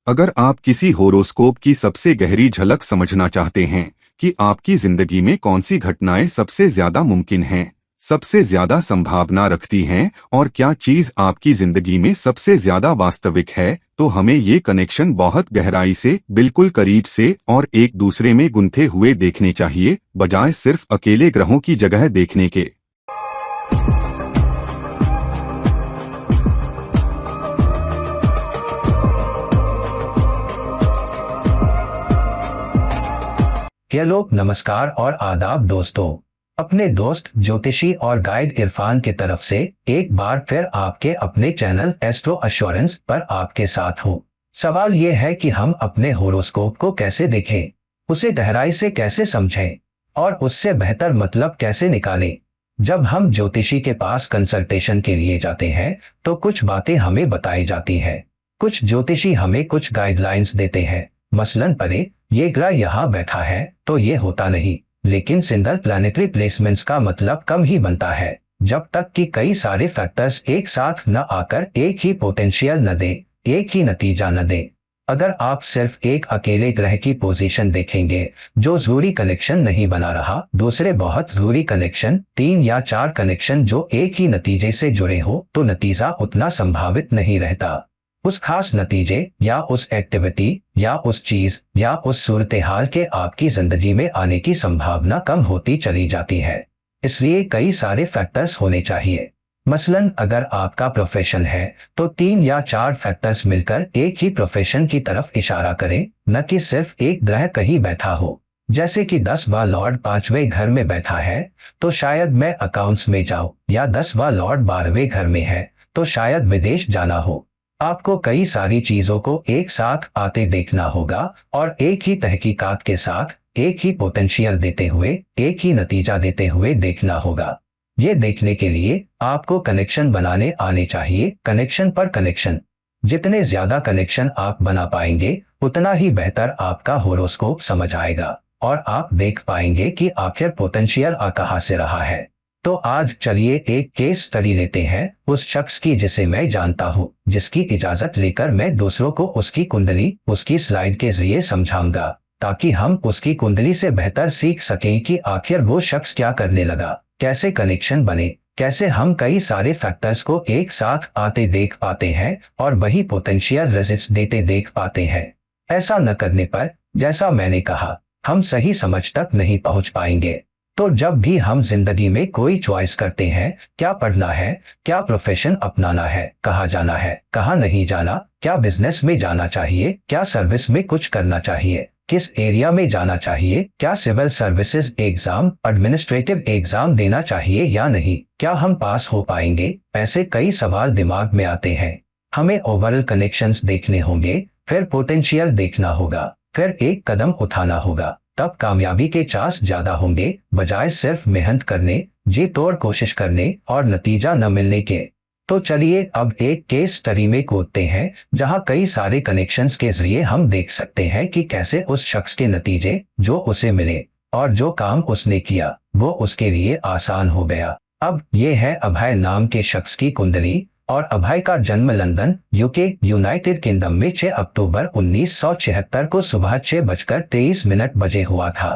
अगर आप किसी होरोस्कोप की सबसे गहरी झलक समझना चाहते हैं कि आपकी जिंदगी में कौन सी घटनाएं सबसे ज्यादा मुमकिन हैं, सबसे ज्यादा संभावना रखती हैं और क्या चीज आपकी जिंदगी में सबसे ज्यादा वास्तविक है, तो हमें ये कनेक्शन बहुत गहराई से, बिल्कुल करीब से और एक दूसरे में गुंथे हुए देखने चाहिए, बजाय सिर्फ अकेले ग्रहों की जगह देखने के। हेलो, नमस्कार और आदाब दोस्तों। अपने दोस्त ज्योतिषी और गाइड इरफान की तरफ से एक बार फिर आपके अपने चैनल एस्ट्रो एश्योरेंस पर आपके साथ हूँ। सवाल ये है कि हम अपने होरोस्कोप को कैसे देखें, उसे गहराई से कैसे समझें और उससे बेहतर मतलब कैसे निकालें। जब हम ज्योतिषी के पास कंसल्टेशन के लिए जाते हैं तो कुछ बातें हमें बताई जाती है। कुछ ज्योतिषी हमें कुछ गाइडलाइंस देते हैं, मसलन परे ये ग्रह यहाँ बैठा है तो ये होता नहीं, लेकिन सिंगल प्लैनेटरी प्लेसमेंट्स का मतलब कम ही बनता है जब तक कि कई सारे फैक्टर्स एक साथ न आकर एक ही पोटेंशियल न दे, एक ही नतीजा न दे। अगर आप सिर्फ एक अकेले ग्रह की पोजीशन देखेंगे जो जरूरी कनेक्शन नहीं बना रहा, दूसरे बहुत जरूरी कनेक्शन, 3 या 4 कनेक्शन जो एक ही नतीजे से जुड़े हो, तो नतीजा उतना संभावित नहीं रहता। उस खास नतीजे या उस एक्टिविटी या उस चीज या उस सूरत हाल के आपकी जिंदगी में आने की संभावना कम होती चली जाती है। इसलिए कई सारे फैक्टर्स होने चाहिए। मसलन अगर आपका प्रोफेशन है तो 3 या 4 फैक्टर्स मिलकर एक ही प्रोफेशन की तरफ इशारा करें, न कि सिर्फ एक ग्रह कहीं बैठा हो। जैसे कि 10वां लॉर्ड 5वें घर में बैठा है तो शायद मैं अकाउंट्स में जाऊं, या 10वां लॉर्ड 12वें घर में है तो शायद विदेश जाना हो। आपको कई सारी चीजों को एक साथ आते देखना होगा और एक ही तहकीकात के साथ, एक ही पोटेंशियल देते हुए, एक ही नतीजा देते हुए देखना होगा। ये देखने के लिए आपको कनेक्शन बनाने आने चाहिए, कनेक्शन पर कनेक्शन। जितने ज्यादा कनेक्शन आप बना पाएंगे उतना ही बेहतर आपका होरोस्कोप समझ आएगा और आप देख पाएंगे कि आखिर पोटेंशियल कहाँ से रहा है। तो आज चलिए एक केस स्टडी लेते हैं उस शख्स की जिसे मैं जानता हूँ, जिसकी इजाजत लेकर मैं दूसरों को उसकी कुंडली, उसकी स्लाइड के जरिए समझाऊंगा, ताकि हम उसकी कुंडली से बेहतर सीख सकें कि आखिर वो शख्स क्या करने लगा, कैसे कनेक्शन बने, कैसे हम कई सारे फैक्टर्स को एक साथ आते देख पाते हैं और वही पोटेंशियल रिजल्ट्स देते देख पाते हैं। ऐसा न करने पर, जैसा मैंने कहा, हम सही समझ तक नहीं पहुंच पाएंगे। तो जब भी हम जिंदगी में कोई चॉइस करते हैं, क्या पढ़ना है, क्या प्रोफेशन अपनाना है, कहाँ जाना है, कहाँ नहीं जाना, क्या बिजनेस में जाना चाहिए, क्या सर्विस में कुछ करना चाहिए, किस एरिया में जाना चाहिए, क्या civil services exam, administrative exam देना चाहिए या नहीं, क्या हम पास हो पाएंगे, ऐसे कई सवाल दिमाग में आते हैं। हमें ओवरऑल कनेक्शंस देखने होंगे, फिर पोटेंशियल देखना होगा, फिर एक कदम उठाना होगा, तब कामयाबी के चांस ज्यादा होंगे, बजाय सिर्फ मेहनत करने, जी तोड़ कोशिश करने और नतीजा न मिलने के। तो चलिए अब एक केस स्टडी में कूदते हैं जहां कई सारे कनेक्शंस के जरिए हम देख सकते हैं कि कैसे उस शख्स के नतीजे जो उसे मिले और जो काम उसने किया वो उसके लिए आसान हो गया। अब ये है अभय नाम के शख्स की कुंडली, और अभय का जन्म लंदन, यूके, यूनाइटेड किंगडम में 6 अक्टूबर 1976 को सुबह 6:23 बजे हुआ था।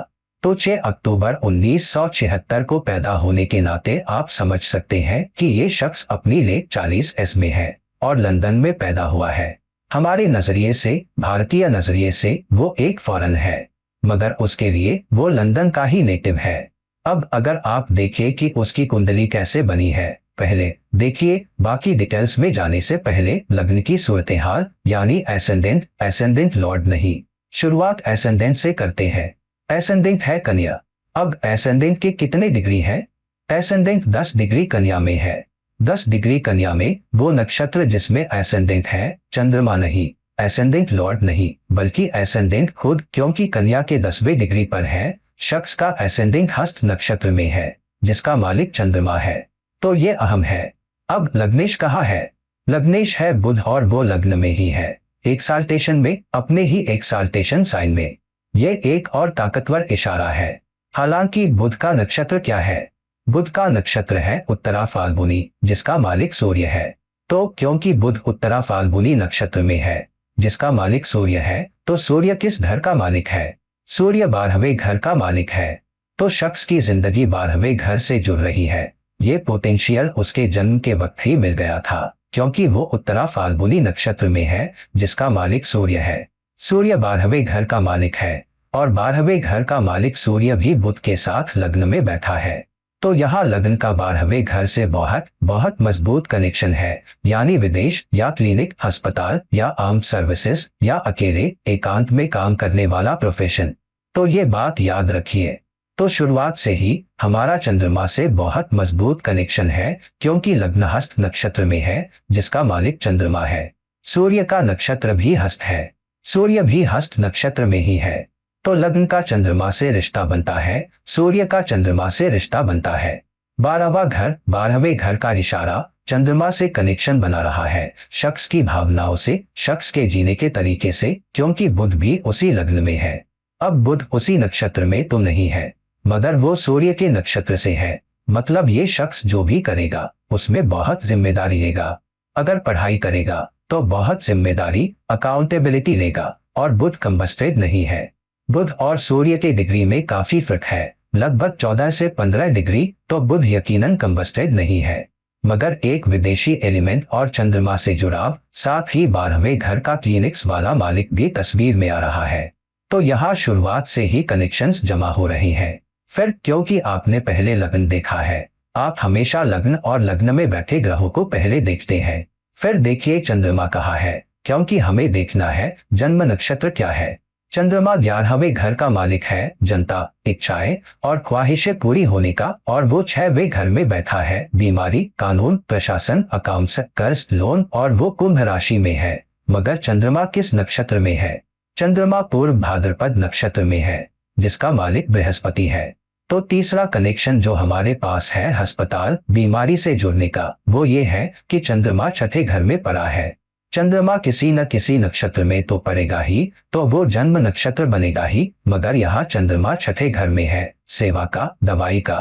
तो 6 अक्टूबर 1976 को पैदा होने के नाते आप समझ सकते हैं कि ये शख्स अपनी लेट 40s में है और लंदन में पैदा हुआ है। हमारे नजरिए से, भारतीय नजरिए से वो एक फॉरेन है, मगर उसके लिए वो लंदन का ही नेटिव है। अब अगर आप देखिए कि उसकी कुंडली कैसे बनी है, पहले देखिए, बाकी डिटेल्स में जाने से पहले लग्न की सूरत हाल, यानी एसेंडेंट, एसेंडेंट लॉर्ड नहीं। शुरुआत एसेंडेंट से करते हैं। एसेंडेंट है कन्या। अब एसेंडेंट के कितने डिग्री है? एसेंडेंट 10 डिग्री कन्या में है। 10 डिग्री कन्या में वो नक्षत्र जिसमें एसेंडेंट है, चंद्रमा नहीं, एसेंडेंट लॉर्ड नहीं, बल्कि एसेंडेंट खुद, क्योंकि कन्या के 10वें डिग्री पर है। शख्स का एसेंडेंट हस्त नक्षत्र में है जिसका मालिक चंद्रमा है, तो ये अहम है। अब लग्नेश कहाँ है? लग्नेश है बुध, और वो लग्न में ही है, एक्साल्टेशन में, अपने ही एक्साल्टेशन साइन में। ये एक और ताकतवर इशारा है। हालांकि बुध का नक्षत्र क्या है? बुध का नक्षत्र है उत्तरा फाल्गुनी, जिसका मालिक सूर्य है। तो क्योंकि बुध उत्तरा फाल्गुनी नक्षत्र में है, जिसका मालिक सूर्य है, तो सूर्य किस घर का मालिक है? सूर्य 12वें घर का मालिक है। तो शख्स की जिंदगी 12वें घर से जुड़ रही है। ये पोटेंशियल उसके जन्म के वक्त ही मिल गया था, क्योंकि वो उत्तरा फाल्गुनी नक्षत्र में है, जिसका मालिक सूर्य है। सूर्य 12वें घर का मालिक है और 12वें घर का मालिक सूर्य भी बुध के साथ लग्न में बैठा है। तो यहाँ लग्न का 12वें घर से बहुत बहुत मजबूत कनेक्शन है, यानी विदेश या क्लिनिक, अस्पताल या आर्म्ड सर्विसेज या अकेले एकांत में काम करने वाला प्रोफेशन। तो ये बात याद रखिए। तो शुरुआत से ही हमारा चंद्रमा से बहुत मजबूत कनेक्शन है, क्योंकि लग्न हस्त नक्षत्र में है, जिसका मालिक चंद्रमा है। सूर्य का नक्षत्र भी हस्त है, सूर्य भी हस्त नक्षत्र में ही है। तो लग्न का चंद्रमा से रिश्ता बनता है, सूर्य का चंद्रमा से रिश्ता बनता है। 12वां घर, 12वें घर का इशारा चंद्रमा से कनेक्शन बना रहा है, शख्स की भावनाओं से, शख्स के जीने के तरीके से, क्योंकि बुध भी उसी लग्न में है। अब बुध उसी नक्षत्र में तो नहीं है, मगर वो सूर्य के नक्षत्र से है। मतलब ये शख्स जो भी करेगा उसमें बहुत जिम्मेदारी लेगा। अगर पढ़ाई करेगा तो बहुत जिम्मेदारी, अकाउंटेबिलिटी लेगा। और बुध कंबस्टेड नहीं है। बुध और सूर्य के डिग्री में काफी फर्क है, लगभग 14 से 15 डिग्री। तो बुध यकीनन कंबस्टेड नहीं है, मगर एक विदेशी एलिमेंट और चंद्रमा से जुड़ाव, साथ ही 12वें घर का क्लिनिक्स वाला मालिक भी तस्वीर में आ रहा है। तो यहाँ शुरुआत से ही कनेक्शंस जमा हो रहे हैं। फिर क्योंकि आपने पहले लग्न देखा है, आप हमेशा लग्न और लग्न में बैठे ग्रहों को पहले देखते हैं। फिर देखिए चंद्रमा कहाँ है, क्योंकि हमें देखना है जन्म नक्षत्र क्या है। चंद्रमा 11वें घर का मालिक है, जनता, इच्छाएं और ख्वाहिशें पूरी होने का, और वो 6वें घर में बैठा है, बीमारी, कानून, प्रशासन, अकाउंट्स, कर्ज, लोन, और वो कुंभ राशि में है। मगर चंद्रमा किस नक्षत्र में है? चंद्रमा पूर्व भाद्रपद नक्षत्र में है, जिसका मालिक बृहस्पति है। तो तीसरा कनेक्शन जो हमारे पास है अस्पताल, बीमारी से जुड़ने का, वो ये है कि चंद्रमा छठे घर में पड़ा है। चंद्रमा किसी न किसी नक्षत्र में तो पड़ेगा ही, तो वो जन्म नक्षत्र बनेगा ही, मगर यहाँ चंद्रमा छठे घर में है, सेवा का, दवाई का।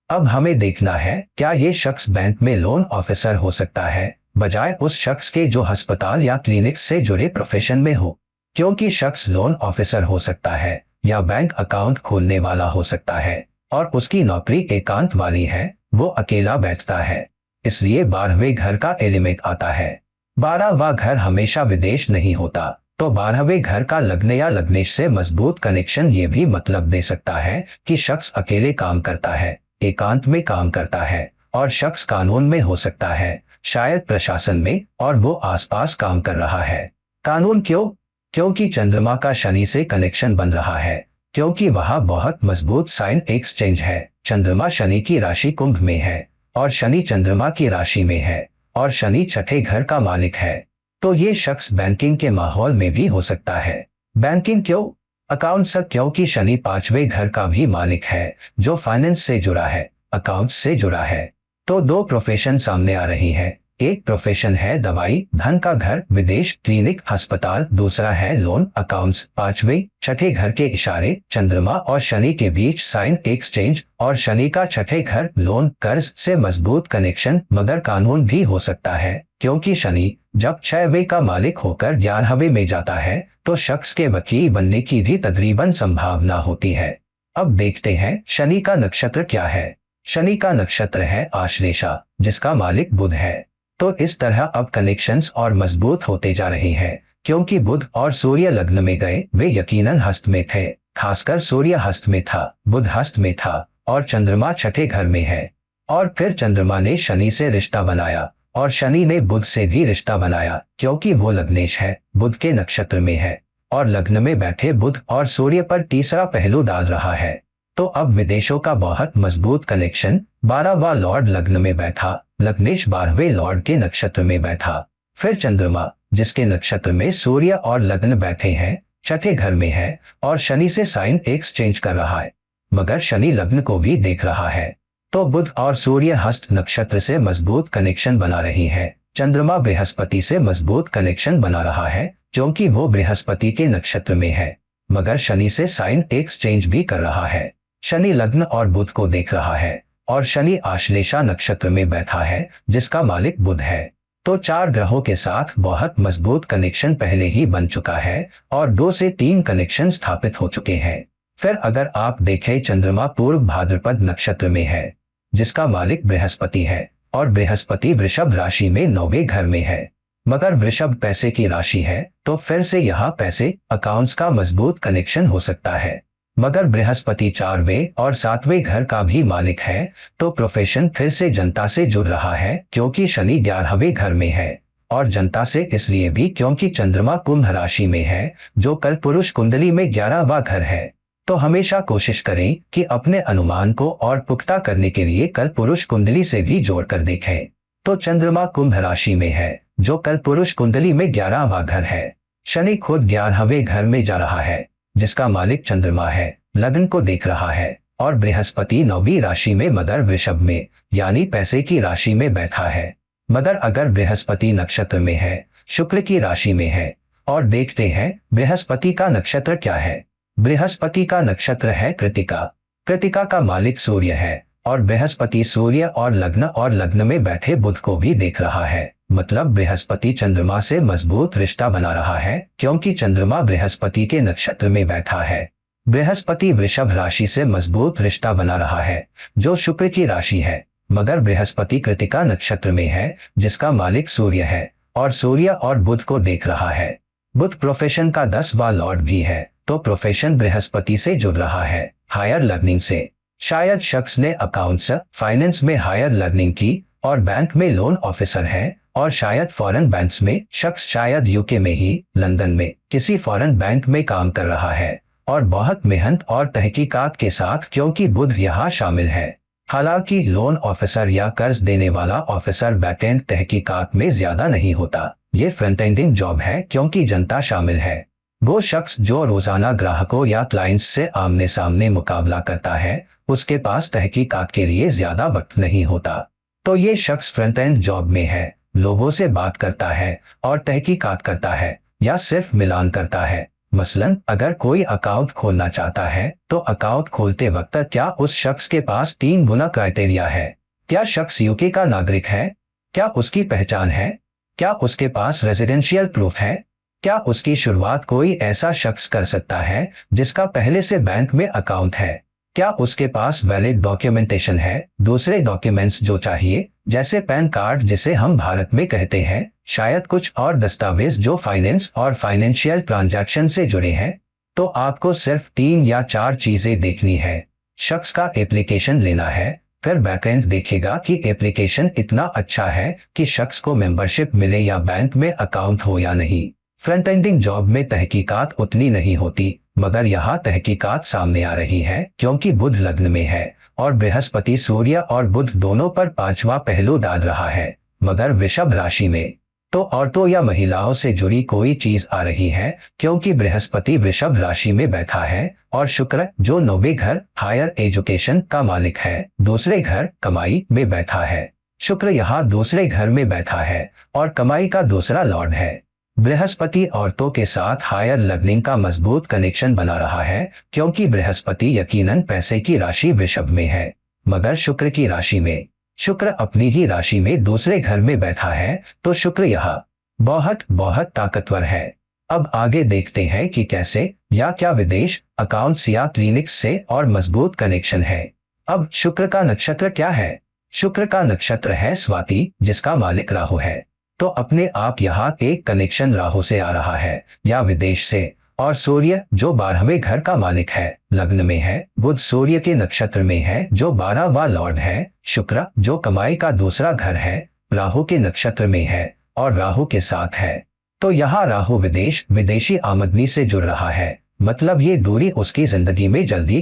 अब हमें देखना है क्या ये शख्स बैंक में लोन ऑफिसर हो सकता है, बजाय उस शख्स के जो अस्पताल या क्लिनिक से जुड़े प्रोफेशन में हो। क्योंकि शख्स लोन ऑफिसर हो सकता है या बैंक अकाउंट खोलने वाला हो सकता है, और उसकी नौकरी एकांत वाली है, वो अकेला बैठता है। इसलिए 12वें घर का एलिमेंट आता है। 12वां घर हमेशा विदेश नहीं होता। तो 12वें घर का लग्न या लग्नेश से मजबूत कनेक्शन ये भी मतलब दे सकता है कि शख्स अकेले काम करता है, एकांत में काम करता है, और शख्स कानून में हो सकता है, शायद प्रशासन में, और वो आसपास काम कर रहा है। कानून क्यों? क्योंकि चंद्रमा का शनि से कनेक्शन बन रहा है, क्योंकि वहां बहुत मजबूत साइन एक्सचेंज है। चंद्रमा शनि की राशि कुंभ में है और शनि चंद्रमा की राशि में है, और शनि छठे घर का मालिक है। तो ये शख्स बैंकिंग के माहौल में भी हो सकता है। बैंकिंग क्यों? अकाउंट्स, क्योंकि शनि 5वें घर का भी मालिक है, जो फाइनेंस से जुड़ा है, अकाउंट्स से जुड़ा है। तो दो प्रोफेशन सामने आ रही है। एक प्रोफेशन है दवाई, धन का घर, विदेश, क्लिनिक, अस्पताल। दूसरा है लोन, अकाउंट्स। 5वें छठे घर के इशारे, चंद्रमा और शनि के बीच साइन एक्सचेंज, और शनि का छठे घर लोन, कर्ज से मजबूत कनेक्शन, मगर कानून भी हो सकता है, क्योंकि शनि जब 6वें का मालिक होकर 11वें में जाता है, तो शख्स के वकील बनने की भी तकरीबन संभावना होती है। अब देखते हैं शनि का नक्षत्र क्या है। शनि का नक्षत्र है आश्लेषा, जिसका मालिक बुध है। तो इस तरह अब कनेक्शंस और मजबूत होते जा रहे हैं, क्योंकि बुध और सूर्य लग्न में गए, वे यकीनन हस्त में थे। खासकर सूर्य हस्त में था, बुध हस्त में था, और चंद्रमा छठे घर में है। और फिर चंद्रमा ने शनि से रिश्ता बनाया, और शनि ने बुध से भी रिश्ता बनाया, क्योंकि वो लग्नेश है, बुध के नक्षत्र में है, और लग्न में बैठे बुध और सूर्य पर तीसरा पहलू डाल रहा है। तो अब विदेशों का बहुत मजबूत कनेक्शन। 12वां लॉर्ड लग्न में बैठा, लग्नेश 12वें लॉर्ड के नक्षत्र में बैठा। फिर चंद्रमा, जिसके नक्षत्र में सूर्य और लग्न बैठे हैं, छठे घर में है, और शनि से साइन एक्सचेंज कर रहा है, मगर शनि लग्न को भी देख रहा है। तो बुध और सूर्य हस्त नक्षत्र से मजबूत कनेक्शन बना रही है। चंद्रमा बृहस्पति से मजबूत कनेक्शन बना रहा है, क्योंकि वो बृहस्पति के नक्षत्र में है, मगर शनि से साइन एक्सचेंज भी कर रहा है। शनि लग्न और बुध को देख रहा है, और शनि आश्लेषा नक्षत्र में बैठा है, जिसका मालिक बुध है। तो 4 ग्रहों के साथ बहुत मजबूत कनेक्शन पहले ही बन चुका है और 2 से 3 कनेक्शन स्थापित हो चुके हैं। फिर अगर आप देखें, चंद्रमा पूर्व भाद्रपद नक्षत्र में है जिसका मालिक बृहस्पति है और बृहस्पति वृषभ राशि में 9वें घर में है। मगर वृषभ पैसे की राशि है तो फिर से यहाँ पैसे अकाउंट्स का मजबूत कनेक्शन हो सकता है। मगर बृहस्पति 4वें और 7वें घर का भी मालिक है तो प्रोफेशन फिर से जनता से जुड़ रहा है, क्योंकि शनि 11वें घर में है। और जनता से इसलिए भी क्योंकि चंद्रमा कुंभ राशि में है जो कल पुरुष कुंडली में 11वां घर है। तो हमेशा कोशिश करें कि अपने अनुमान को और पुख्ता करने के लिए कल पुरुष कुंडली से भी जोड़कर देखें। तो चंद्रमा कुंभ राशि में है जो कल पुरुष कुंडली में 11वां घर है। शनि खुद 11वें घर में जा रहा है जिसका मालिक चंद्रमा है, लग्न को देख रहा है। और बृहस्पति 9वीं राशि में मगर वृषभ में यानी पैसे की राशि में बैठा है। मगर अगर बृहस्पति नक्षत्र में है, शुक्र की राशि में है। और देखते हैं बृहस्पति का नक्षत्र क्या है। बृहस्पति का नक्षत्र है कृतिका। कृतिका का मालिक सूर्य है और बृहस्पति सूर्य और लग्न में बैठे बुध को भी देख रहा है। मतलब बृहस्पति चंद्रमा से मजबूत रिश्ता बना रहा है, क्योंकि चंद्रमा बृहस्पति के नक्षत्र में बैठा है। बृहस्पति वृषभ राशि से मजबूत रिश्ता बना रहा है जो शुक्र की राशि है। मगर बृहस्पति कृतिका नक्षत्र में है जिसका मालिक सूर्य है और सूर्य और बुध को देख रहा है। बुध प्रोफेशन का 10वां लॉर्ड भी है तो प्रोफेशन बृहस्पति से जुड़ रहा है, हायर लर्निंग से। शायद शख्स ने अकाउंट्स फाइनेंस में हायर लर्निंग की और बैंक में लोन ऑफिसर है। और शायद फॉरेन बैंक्स में शख्स शायद यूके में ही लंदन में किसी फॉरेन बैंक में काम कर रहा है और बहुत मेहनत और तहकीकात के साथ, क्योंकि बुध यहाँ शामिल है। हालांकि लोन ऑफिसर या कर्ज देने वाला ऑफिसर बैकएंड तहकीकात में ज्यादा नहीं होता, ये फ्रंट एंडिंग जॉब है क्योंकि जनता शामिल है। वो शख्स जो रोजाना ग्राहकों या क्लाइंट्स से आमने सामने मुकाबला करता है, उसके पास तहकीकात के लिए ज्यादा वक्त नहीं होता। तो ये शख्स फ्रंट एंड जॉब में है, लोगों से बात करता है और तहकीकात करता है या सिर्फ मिलान करता है। मसलन अगर कोई अकाउंट खोलना चाहता है तो अकाउंट खोलते वक्त क्या उस शख्स के पास 3 गुना क्राइटेरिया है? क्या शख्स यूके का नागरिक है? क्या उसकी पहचान है? क्या उसके पास रेजिडेंशियल प्रूफ है? क्या उसकी शुरुआत कोई ऐसा शख्स कर सकता है जिसका पहले से बैंक में अकाउंट है? क्या उसके पास वैलिड डॉक्यूमेंटेशन है? दूसरे डॉक्यूमेंट्स जो चाहिए, जैसे पैन कार्ड जिसे हम भारत में कहते हैं, शायद कुछ और दस्तावेज जो फाइनेंस और फाइनेंशियल ट्रांजैक्शन से जुड़े हैं। तो आपको सिर्फ 3 या 4 चीजें देखनी है। शख्स का एप्लीकेशन लेना है, फिर बैकएंड देखेगा कि एप्लीकेशन इतना अच्छा है कि शख्स को मेंबरशिप मिले या बैंक में अकाउंट हो या नहीं। फ्रंट एंडिंग जॉब में तहकीकात उतनी नहीं होती, मगर यहाँ तहकीकात सामने आ रही है क्योंकि बुध लग्न में है और बृहस्पति सूर्य और बुध दोनों पर 5वां पहलू डाल रहा है, मगर वृषभ राशि में। तो औरतों या महिलाओं से जुड़ी कोई चीज आ रही है क्योंकि बृहस्पति वृषभ राशि में बैठा है और शुक्र जो 9वें घर हायर एजुकेशन का मालिक है, दूसरे घर कमाई में बैठा है। शुक्र यहाँ दूसरे घर में बैठा है और कमाई का दूसरा लॉर्ड है। बृहस्पति औरतों के साथ हायर लर्निंग का मजबूत कनेक्शन बना रहा है क्योंकि बृहस्पति यकीनन पैसे की राशि वृषभ में है, मगर शुक्र की राशि में। शुक्र अपनी ही राशि में दूसरे घर में बैठा है तो शुक्र यहाँ बहुत ताकतवर है। अब आगे देखते हैं कि कैसे या क्या विदेश अकाउंट्स या क्लिनिक्स से और मजबूत कनेक्शन है। अब शुक्र का नक्षत्र क्या है? शुक्र का नक्षत्र है स्वाति जिसका मालिक राहु है। तो अपने आप यहाँ एक कनेक्शन राहु से आ रहा है या विदेश से। और सूर्य जो 12वें घर का मालिक है, लग्न में है। बुध सूर्य के नक्षत्र में है जो 12वां लॉर्ड है। शुक्र जो कमाई का दूसरा घर है, राहु के नक्षत्र में है और राहु के साथ है। तो यहाँ राहु विदेशी आमदनी से जुड़ रहा है। मतलब ये दूरी उसकी जिंदगी में जल्दी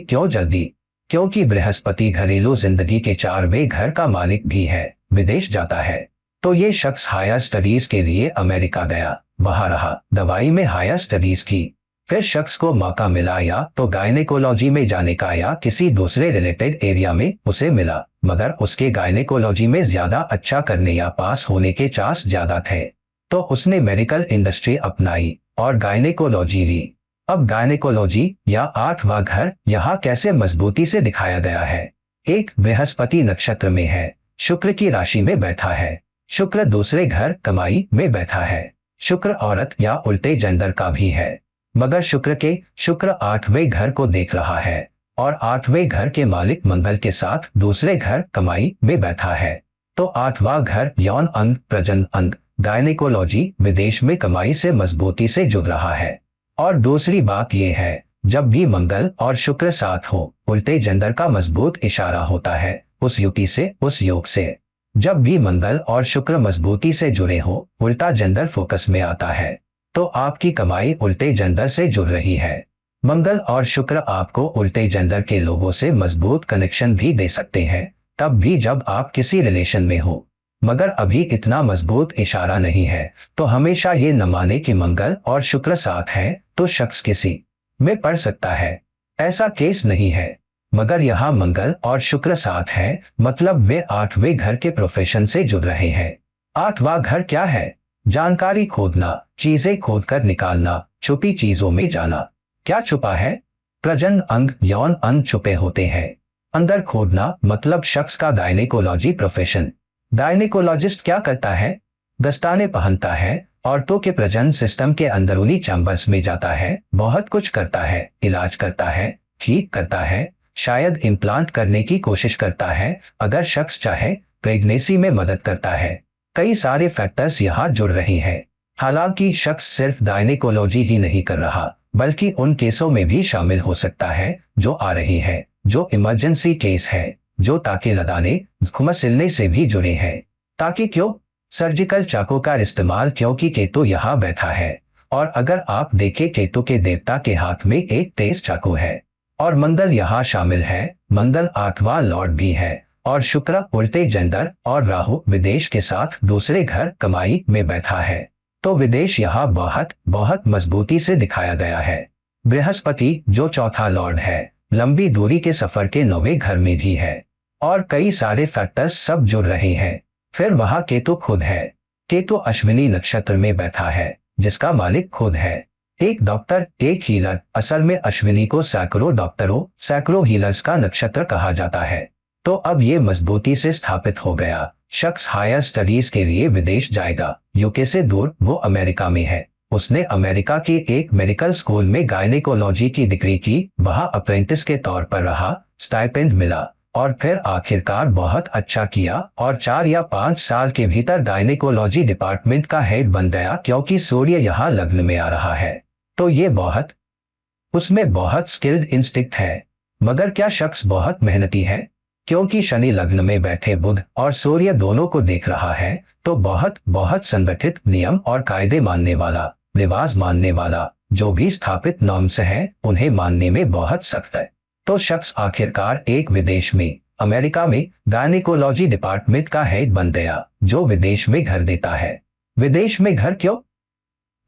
क्योंकि बृहस्पति घरेलू जिंदगी के 4वें घर का मालिक भी है, विदेश जाता है। तो ये शख्स हायर स्टडीज के लिए अमेरिका गया, वहां रहा, दवाई में हायर स्टडीज की। फिर शख्स को मौका मिला या तो गायनेकोलॉजी में जाने का या किसी दूसरे रिलेटेड एरिया में उसे मिला, मगर उसके गायनेकोलॉजी में ज्यादा अच्छा करने या पास होने के चांस ज्यादा थे। तो उसने मेडिकल इंडस्ट्री अपनाई और गायनेकोलॉजी ली। अब गायनेकोलॉजी या 8वां घर यहाँ कैसे मजबूती से दिखाया गया है। एक बृहस्पति नक्षत्र में है, शुक्र की राशि में बैठा है। शुक्र दूसरे घर कमाई में बैठा है। शुक्र औरत या उल्टे जेंडर का भी है, मगर शुक्र 8वें घर को देख रहा है और 8वें घर के मालिक मंगल के साथ दूसरे घर कमाई में बैठा है। तो 8वां घर यौन अंग, प्रजनन अंग, गायनेकोलॉजी, विदेश में कमाई से मजबूती से जुड़ रहा है। और दूसरी बात यह है, जब भी मंगल और शुक्र साथ हो, उल्टे जेंडर का मजबूत इशारा होता है उस युति से, उस योग से। जब भी मंगल और शुक्र मजबूती से जुड़े हो, उल्टा जेंडर फोकस में आता है, तो आपकी कमाई उल्टे जेंडर से जुड़ रही है। मंगल और शुक्र आपको उल्टे जेंडर के लोगों से मजबूत कनेक्शन भी दे सकते हैं, तब भी जब आप किसी रिलेशन में हो। मगर अभी इतना मजबूत इशारा नहीं है, तो हमेशा ये न माने कि मंगल और शुक्र साथ हैं तो शख्स किसी में पड़ सकता है। ऐसा केस नहीं है। मगर यहाँ मंगल और शुक्र साथ हैं, मतलब वे 8वें घर के प्रोफेशन से जुड़ रहे हैं। 8वां घर क्या है? जानकारी खोदना, चीजें खोदकर निकालना, छुपी चीजों में जाना। क्या छुपा है? प्रजनन अंग, यौन अंग छुपे होते हैं। अंदर खोदना मतलब शख्स का गायनेकोलॉजी प्रोफेशन। गायनेकोलॉजिस्ट क्या करता है? दस्ताने पहनता है, औरतों के प्रजनन सिस्टम के अंदरूनी चैम्बर्स में जाता है, बहुत कुछ करता है, इलाज करता है, ठीक करता है, शायद इम्प्लांट करने की कोशिश करता है, अगर शख्स चाहे प्रेगनेंसी में मदद करता है। कई सारे फैक्टर्स यहाँ जुड़ रहे हैं। हालांकि शख्स सिर्फ गायनेकोलॉजी ही नहीं कर रहा, बल्कि उन केसों में भी शामिल हो सकता है जो आ रही है, जो इमरजेंसी केस है, जो टाके लगाने, घुमसिलने से भी जुड़े हैं। ताकि क्यों? सर्जिकल चाकू का इस्तेमाल, क्योंकि केतु यहाँ बैठा है। और अगर आप देखें, केतु के देवता के हाथ में एक तेज चाकू है और मंगल यहाँ शामिल है। मंगल 8वां लॉर्ड भी है और शुक्र उल्टे जेंडर और राहु विदेश के साथ दूसरे घर कमाई में बैठा है। तो विदेश यहाँ बहुत बहुत मजबूती से दिखाया गया है। बृहस्पति जो चौथा लॉर्ड है, लंबी दूरी के सफर के 9वें घर में भी है और कई सारे फैक्टर्स सब जुड़ रहे हैं। फिर वहां केतु खुद है। केतु अश्विनी नक्षत्र में बैठा है, जिसका मालिक खुद है। एक डॉक्टर, एक हीलर। असल में अश्विनी को सैकड़ों डॉक्टरों, सैकड़ों हीलर्स का नक्षत्र कहा जाता है। तो अब ये मजबूती से स्थापित हो गया। शख्स हायर स्टडीज के लिए विदेश जाएगा, यूके से दूर, वो अमेरिका में है। उसने अमेरिका के एक मेडिकल स्कूल में गायनेकोलॉजी की डिग्री की, वहां अप्रेंटिस के तौर पर रहा, स्टाइपेंड मिला और फिर आखिरकार बहुत अच्छा किया और 4 या 5 साल के भीतर गायनेकोलॉजी डिपार्टमेंट का हेड बन गया, क्योंकि सूर्य यहाँ लग्न में आ रहा है। तो ये उसमें बहुत स्किल्ड इंस्टिक्ट है। मगर क्या शख्स बहुत मेहनती है? क्योंकि शनि लग्न में बैठे बुध और सूर्य दोनों को देख रहा है, तो बहुत बहुत संगठित, नियम और कायदे मानने वाला, रिवाज मानने वाला, जो भी स्थापित नॉर्म्स हैं उन्हें मानने में बहुत सख्त है। तो शख्स आखिरकार एक विदेश में, अमेरिका में गायनेकोलॉजी डिपार्टमेंट का हेड बन गया, जो विदेश में घर देता है। विदेश में घर क्यों?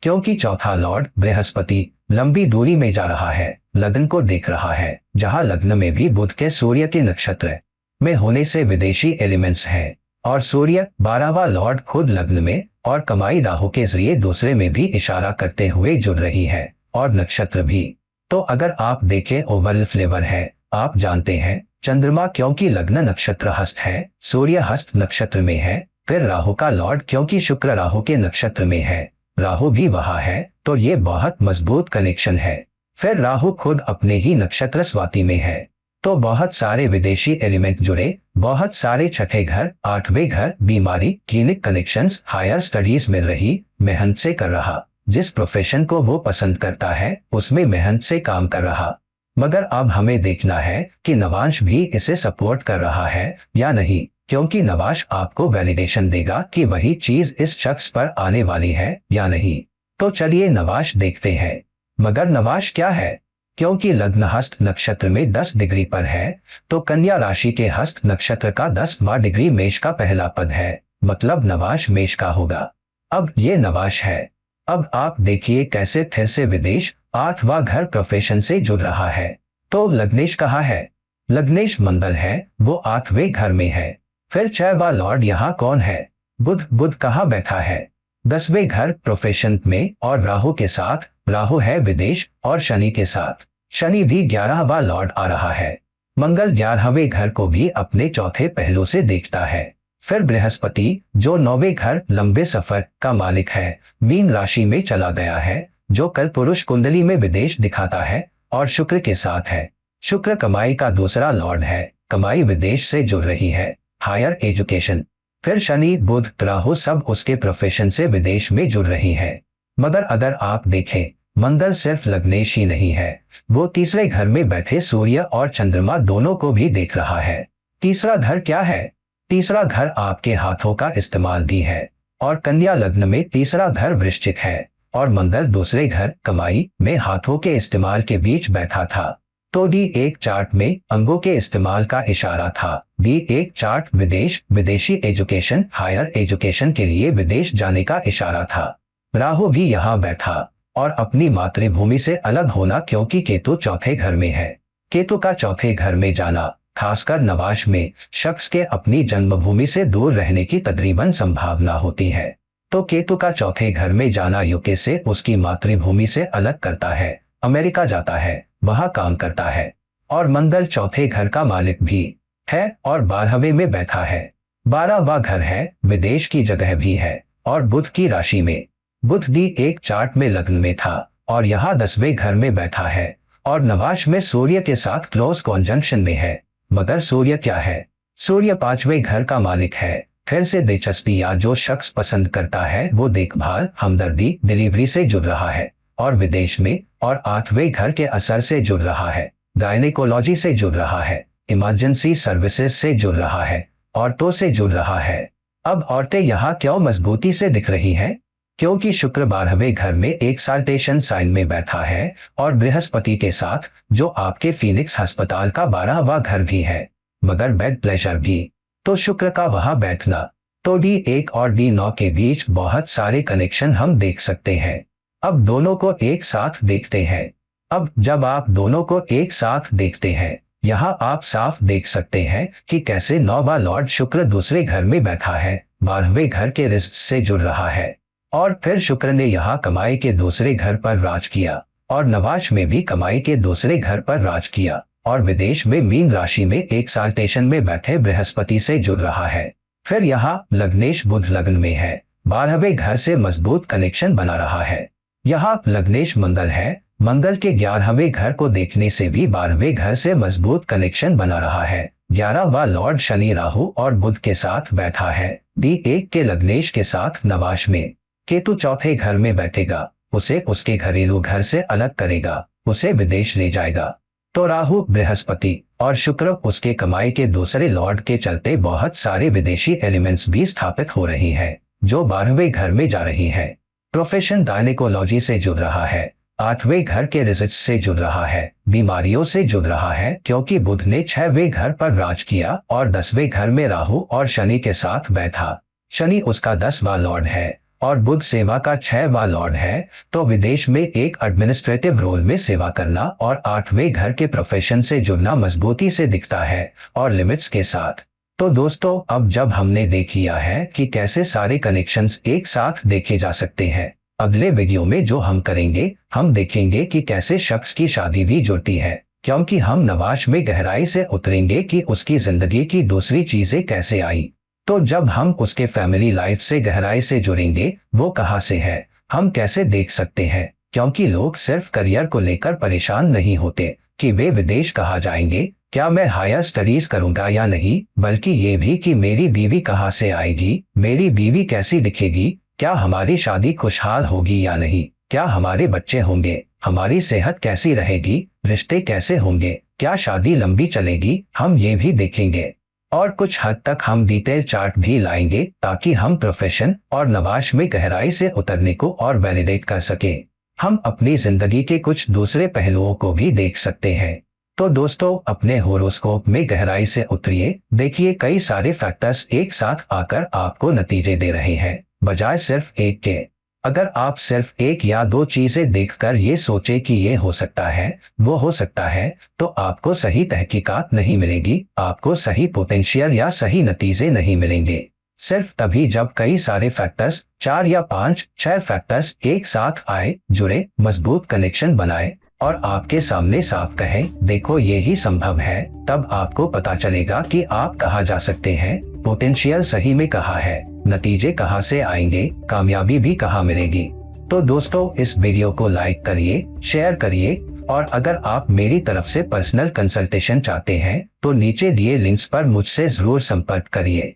क्योंकि चौथा लॉर्ड बृहस्पति लंबी दूरी में जा रहा है, लग्न को देख रहा है, जहां लग्न में भी बुध के सूर्य के नक्षत्र में होने से विदेशी एलिमेंट्स हैं। और सूर्य 12वां लॉर्ड खुद लग्न में और कमाई राहु के जरिए दूसरे में भी इशारा करते हुए जुड़ रही है, और नक्षत्र भी। तो अगर आप देखें, ओवरऑल फ्लेवर है। आप जानते हैं चंद्रमा क्योंकि लग्न नक्षत्र हस्त है, सूर्य हस्त नक्षत्र में है। फिर राहु का लॉर्ड क्योंकि शुक्र राहु के नक्षत्र में है, राहु भी वहां है, तो ये बहुत मजबूत कनेक्शन है। फिर राहु खुद अपने ही नक्षत्र स्वाति में है, तो बहुत सारे विदेशी एलिमेंट जुड़े, बहुत सारे छठे घर, 8वें घर, बीमारी, क्लिनिक कनेक्शंस, हायर स्टडीज मिल रही, मेहनत से कर रहा, जिस प्रोफेशन को वो पसंद करता है उसमें मेहनत से काम कर रहा। मगर अब हमें देखना है कि नवांश भी इसे सपोर्ट कर रहा है या नहीं, क्योंकि नवांश आपको वैलिडेशन देगा कि वही चीज इस शख्स पर आने वाली है या नहीं। तो चलिए नवांश देखते हैं। मगर नवांश क्या है? क्योंकि लग्न हस्त नक्षत्र में 10 डिग्री पर है, तो कन्या राशि के हस्त नक्षत्र का 10वां डिग्री मेष का पहला पद है, मतलब नवांश मेष का होगा। अब ये नवांश है। अब आप देखिए कैसे फिर से विदेश 8वां घर प्रोफेशन से जुड़ रहा है। तो लग्नेश कहाँ है? लग्नेश मंगल है, वो 8वें घर में है। फिर 6वां लॉर्ड यहाँ कौन है? बुध। बुध कहाँ बैठा है? 10वें घर प्रोफेशन में और राहु के साथ। राहु है विदेश और शनि के साथ। शनि भी 11वां लॉर्ड आ रहा है। मंगल 11वें घर को भी अपने चौथे पहलू से देखता है। फिर बृहस्पति जो 9वें घर लंबे सफर का मालिक है, मीन राशि में चला गया है, जो कल पुरुष कुंडली में विदेश दिखाता है और शुक्र के साथ है। शुक्र कमाई का दूसरा लॉर्ड है, कमाई विदेश से जुड़ रही है, हायर एजुकेशन। फिर शनि बुध राहु सब उसके प्रोफेशन से विदेश में जुड़ रही है। मगर अगर आप देखें, मंगल सिर्फ लग्नेश ही नहीं है, वो तीसरे घर में बैठे सूर्य और चंद्रमा दोनों को भी देख रहा है। तीसरा घर क्या है? तीसरा घर आपके हाथों का इस्तेमाल भी है, और कन्या लग्न में तीसरा घर वृश्चिक है, और मंगल दूसरे घर कमाई में हाथों के इस्तेमाल के बीच बैठा था। तो D1 चार्ट में अंगों के इस्तेमाल का इशारा था। D1 चार्ट विदेशी एजुकेशन, हायर एजुकेशन के लिए विदेश जाने का इशारा था। राहु भी यहाँ बैठा और अपनी मातृभूमि से अलग होना, क्योंकि केतु चौथे घर में है। केतु का चौथे घर में जाना, खासकर नवाश में, शख्स के अपनी जन्मभूमि से दूर रहने की तकरीबन संभावना होती है। तो केतु का चौथे घर में जाना यूके से उसकी मातृभूमि से अलग करता है, अमेरिका जाता है, वहां काम करता है। और मंगल चौथे घर का मालिक भी है और 12वें में बैठा है। 12वां घर है, विदेश की जगह भी है, और बुध की राशि में। बुध D1 चार्ट में लग्न में था और यहाँ 10वें घर में बैठा है, और नवाश में सूर्य के साथ क्लोज कॉन्जंक्शन में है। मगर सूर्य क्या है? सूर्य 5वें घर का मालिक है। फिर से दिलचस्पी, या जो शख्स पसंद करता है वो देखभाल, हमदर्दी, डिलीवरी से जुड़ रहा है, और विदेश में, और 8वें घर के असर से जुड़ रहा है, गायनेकोलॉजी से जुड़ रहा है, इमरजेंसी सर्विसेज से जुड़ रहा है, औरतों से जुड़ रहा है। अब औरतें यहाँ क्यों मजबूती से दिख रही हैं? क्योंकि शुक्र 12वें घर में एक साल्टेशन साइन में बैठा है, और बृहस्पति के साथ, जो आपके फीनिक्स अस्पताल का 12वां घर भी है, मगर बेड प्लेजर भी। तो शुक्र का वहां बैठना, तो D1 और D9 के बीच बहुत सारे कनेक्शन हम देख सकते हैं। अब दोनों को एक साथ देखते हैं। अब जब आप दोनों को एक साथ देखते हैं, यहाँ आप साफ देख सकते हैं कि कैसे 9वां लॉर्ड शुक्र दूसरे घर में बैठा है, 12वें घर के रिश्त से जुड़ रहा है। और फिर शुक्र ने यहाँ कमाई के दूसरे घर पर राज किया, और नवाश में भी कमाई के दूसरे घर पर राज किया, और विदेश में मीन राशि में एक साल्टेशन में बैठे बृहस्पति से जुड़ रहा है। फिर यहाँ लग्नेश बुध लग्न में है, 12वें घर से मजबूत कनेक्शन बना रहा है। यहाँ लग्नेश मंगल है, मंगल के 11वें घर को देखने से भी 12वें घर से मजबूत कनेक्शन बना रहा है। 11वां लॉर्ड शनि राहु और बुध के साथ बैठा है, D1 के लग्नेश के साथ नवाश में। केतु चौथे घर में बैठेगा, उसे उसके घरेलू घर से अलग करेगा, उसे विदेश ले जाएगा। तो राहु, बृहस्पति और शुक्र उसके कमाई के दूसरे लॉर्ड के चलते बहुत सारे विदेशी एलिमेंट्स भी स्थापित हो रही हैं, जो 12वें घर में जा रही है। प्रोफेशन गायनेकोलॉजी से जुड़ रहा है, 8वें घर के रिजल्ट से जुड़ रहा है, बीमारियों से जुड़ रहा है, क्योंकि बुध ने 6वें घर पर राज किया और 10वें घर में राहु और शनि के साथ बैठा। शनि उसका 10वां लॉर्ड है और बुध सेवा का 6वां लॉर्ड है। तो विदेश में एक एडमिनिस्ट्रेटिव रोल में सेवा करना और 8वें घर के प्रोफेशन से जुड़ना मजबूती से दिखता है, और लिमिट्स के साथ। तो दोस्तों, अब जब हमने देख लिया है कि कैसे सारे कनेक्शंस एक साथ देखे जा सकते हैं, अगले वीडियो में जो हम करेंगे, हम देखेंगे कि कैसे शख्स की शादी भी जुड़ती है, क्योंकि हम नवाश में गहराई से उतरेंगे कि उसकी जिंदगी की दूसरी चीजें कैसे आई। तो जब हम उसके फैमिली लाइफ से गहराई से जुड़ेंगे, वो कहाँ से है, हम कैसे देख सकते हैं, क्योंकि लोग सिर्फ करियर को लेकर परेशान नहीं होते कि वे विदेश कहाँ जाएंगे, क्या मैं हायर स्टडीज करूंगा या नहीं, बल्कि ये भी कि मेरी बीवी कहाँ से आएगी, मेरी बीवी कैसी दिखेगी, क्या हमारी शादी खुशहाल होगी या नहीं, क्या हमारे बच्चे होंगे, हमारी सेहत कैसी रहेगी, रिश्ते कैसे होंगे, क्या शादी लंबी चलेगी, हम ये भी देखेंगे। और कुछ हद तक हम डिटेल चार्ट भी लाएंगे, ताकि हम प्रोफेशन और नवाश में गहराई से उतरने को और वैलिडेट कर सके। हम अपनी जिंदगी के कुछ दूसरे पहलुओं को भी देख सकते हैं। तो दोस्तों, अपने होरोस्कोप में गहराई से उतरिए, देखिए कई सारे फैक्टर्स एक साथ आकर आपको नतीजे दे रहे हैं, बजाय सिर्फ एक के। अगर आप सिर्फ एक या दो चीजें देखकर ये सोचे कि ये हो सकता है, वो हो सकता है, तो आपको सही तहकीकात नहीं मिलेगी, आपको सही पोटेंशियल या सही नतीजे नहीं मिलेंगे। सिर्फ तभी जब कई सारे फैक्टर्स, 4 या 5, 6 फैक्टर्स एक साथ आए, जुड़े, मजबूत कनेक्शन बनाए और आपके सामने साफ कहें, देखो ये ही संभव है, तब आपको पता चलेगा कि आप कहाँ जा सकते हैं, पोटेंशियल सही में कहाँ है, नतीजे कहाँ से आएंगे, कामयाबी भी कहाँ मिलेगी। तो दोस्तों, इस वीडियो को लाइक करिए, शेयर करिए, और अगर आप मेरी तरफ से पर्सनल कंसल्टेशन चाहते हैं तो नीचे दिए लिंक्स पर मुझसे जरूर संपर्क करिए।